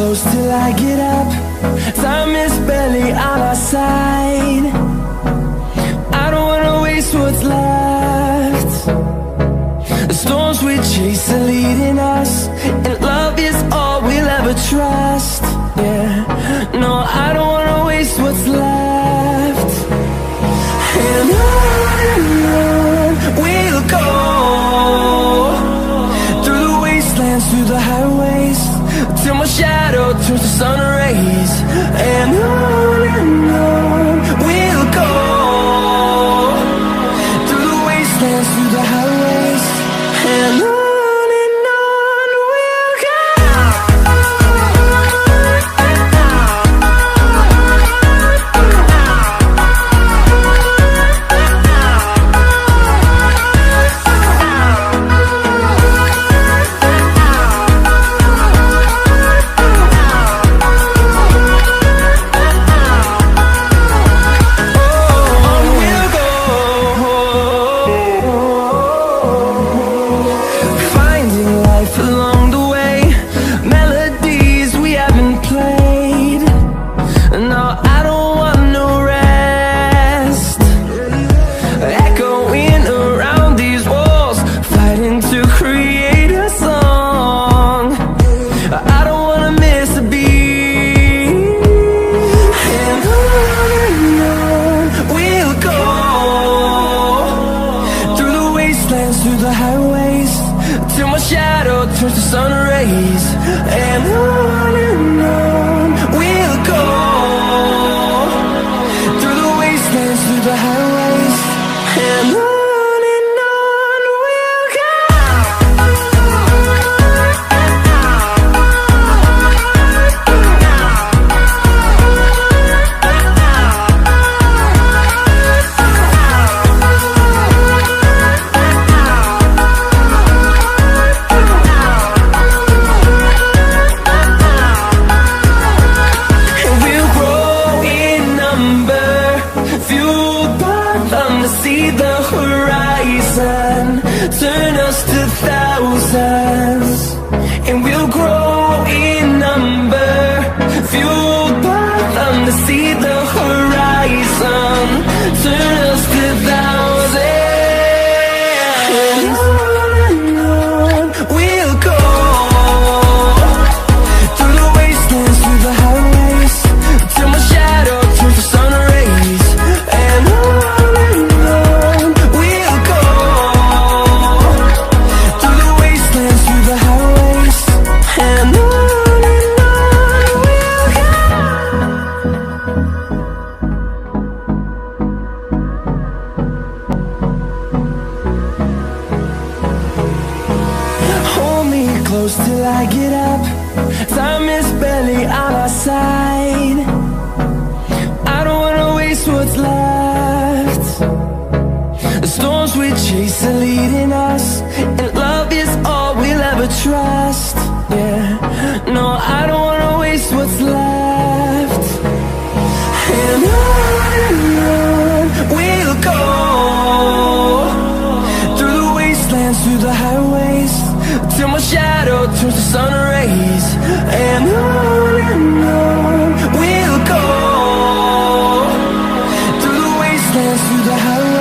close till I get up. Time is barely on our side. I don't wanna waste what's left. The storms we chase are leading us, and love is all we'll ever trust. Yeah, no, I don't wanna waste what's left. And on we'll go, through the wastelands, through the highways, till my shadow turns to sun rays. And on we'll go, through the wastelands, through the highways, and on we'll go. Through the highways, till my shadow turns to sun rays. And on we'll go, through the wastelands, through the highways, and on we'll go. See the horizon, turn us to thousands, and we'll grow in number, fueled by them to see the horizon, turn us to thousands. And on we'll go, through the wastelands, through the highways, till my shadow turns to sun rays. And close till I get up. Time is barely on our side. I don't wanna waste what's left. The storms we chase are leading us, and love is all we'll ever trust. Yeah, no, I don't wanna waste what's left. And on we'll go, through the wastelands, through the highways, till my shadow turns to sun rays. And on we'll go, through the wastelands, through the highways.